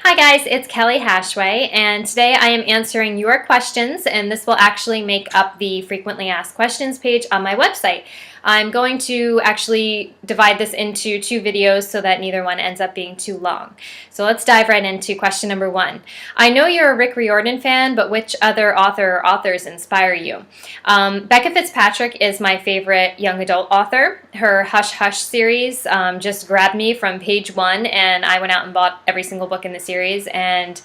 Hi guys, it's Kelly Hashway, and today I am answering your questions, and this will actually make up the frequently asked questions page on my website. I'm going to actually divide this into two videos so that neither one ends up being too long. So let's dive right into question number one. I know you're a Rick Riordan fan, but which other author or authors inspire you? Becca Fitzpatrick is my favorite young adult author. Her Hush Hush series just grabbed me from page one, and I went out and bought every single book in the series and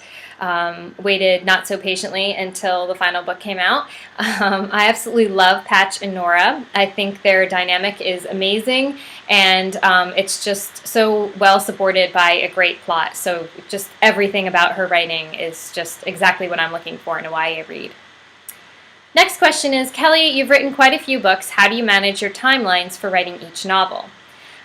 waited not so patiently until the final book came out. I absolutely love Patch and Nora. I think their dynamic is amazing, and it's just so well supported by a great plot. So just everything about her writing is just exactly what I'm looking for in a YA read. Next question is, Kelly, you've written quite a few books. How do you manage your timelines for writing each novel?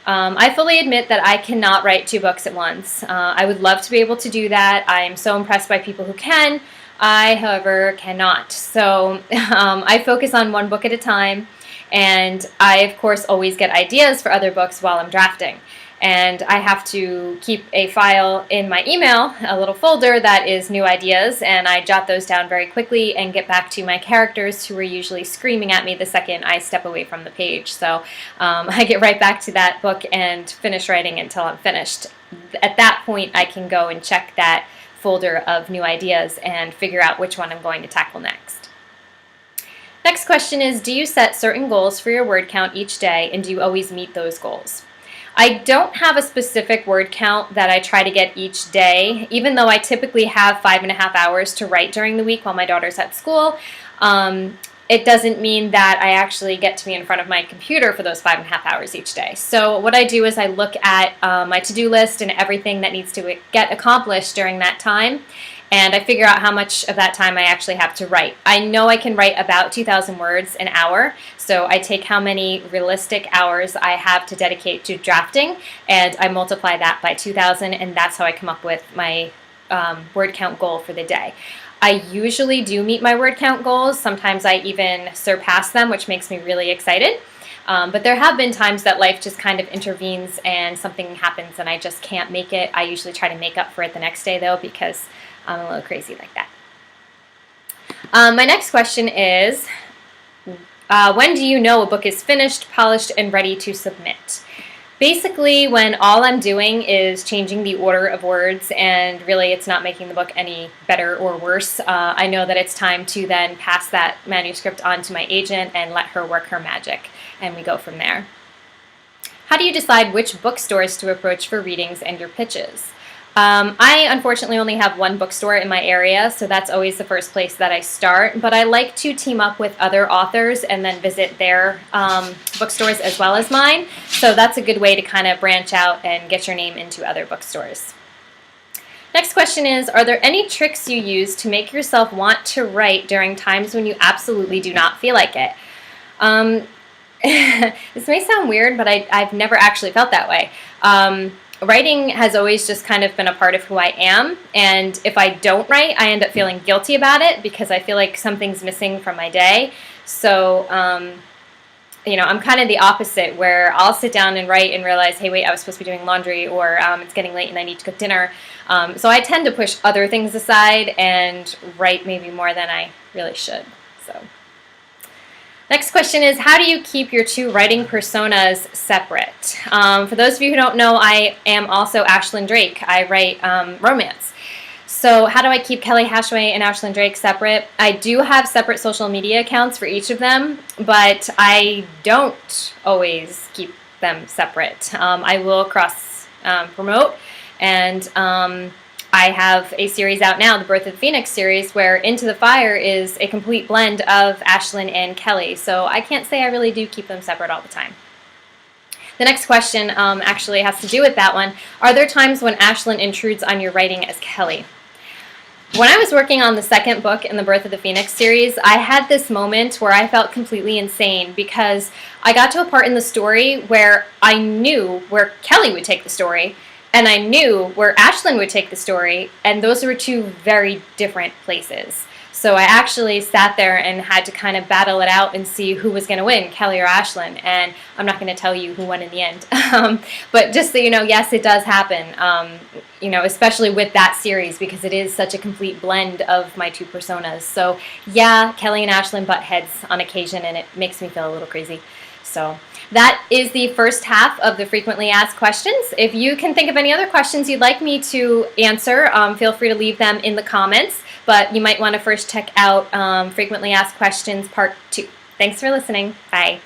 I fully admit that I cannot write two books at once. I would love to be able to do that. I am so impressed by people who can. I, however, cannot. So I focus on one book at a time, and I, of course, always get ideas for other books while I'm drafting. And I have to keep a file in my email, a little folder that is new ideas, and I jot those down very quickly and get back to my characters who are usually screaming at me the second I step away from the page. So I get right back to that book and finish writing until I'm finished. At that point, I can go and check that folder of new ideas and figure out which one I'm going to tackle next. Next question is, do you set certain goals for your word count each day, and do you always meet those goals? I don't have a specific word count that I try to get each day, even though I typically have 5.5 hours to write during the week while my daughter's at school. It doesn't mean that I actually get to be in front of my computer for those 5.5 hours each day. So what I do is I look at my to-do list and everything that needs to get accomplished during that time, and I figure out how much of that time I actually have to write. I know I can write about 2,000 words an hour, so I take how many realistic hours I have to dedicate to drafting, and I multiply that by 2,000, and that's how I come up with my word count goal for the day. I usually do meet my word count goals. Sometimes I even surpass them, which makes me really excited. But there have been times that life just kind of intervenes and something happens and I just can't make it. I usually try to make up for it the next day, though, because I'm a little crazy like that. My next question is, when do you know a book is finished, polished, and ready to submit? Basically, when all I'm doing is changing the order of words and really it's not making the book any better or worse, I know that it's time to then pass that manuscript on to my agent and let her work her magic, and we go from there. How do you decide which bookstores to approach for readings and your pitches? I unfortunately only have one bookstore in my area, so that's always the first place that I start, but I like to team up with other authors and then visit their bookstores as well as mine, so that's a good way to kind of branch out and get your name into other bookstores. Next question is, are there any tricks you use to make yourself want to write during times when you absolutely do not feel like it? This may sound weird, but I've never actually felt that way. Writing has always just kind of been a part of who I am, and if I don't write, I end up feeling guilty about it because I feel like something's missing from my day. So, I'm kind of the opposite, where I'll sit down and write and realize, hey, wait, I was supposed to be doing laundry, or it's getting late and I need to cook dinner. So I tend to push other things aside and write maybe more than I really should. So. Next question is, how do you keep your two writing personas separate? For those of you who don't know, I am also Ashlyn Drake. I write romance. So how do I keep Kelly Hashway and Ashlyn Drake separate? I do have separate social media accounts for each of them, but I don't always keep them separate. I will cross promote, and I have a series out now, the Birth of the Phoenix series, where Into the Fire is a complete blend of Ashlyn and Kelly. So I can't say I really do keep them separate all the time. The next question actually has to do with that one. Are there times when Ashlyn intrudes on your writing as Kelly? When I was working on the second book in the Birth of the Phoenix series, I had this moment where I felt completely insane because I got to a part in the story where I knew where Kelly would take the story, and I knew where Ashlyn would take the story, and those were two very different places. So I actually sat there and had to kind of battle it out and see who was going to win, Kelly or Ashlyn. And I'm not going to tell you who won in the end. But just so you know, yes, it does happen, especially with that series, because it is such a complete blend of my two personas. So yeah, Kelly and Ashlyn butt heads on occasion, and it makes me feel a little crazy. So that is the first half of the frequently asked questions. If you can think of any other questions you'd like me to answer, feel free to leave them in the comments. But you might want to first check out Frequently Asked Questions Part 2. Thanks for listening. Bye.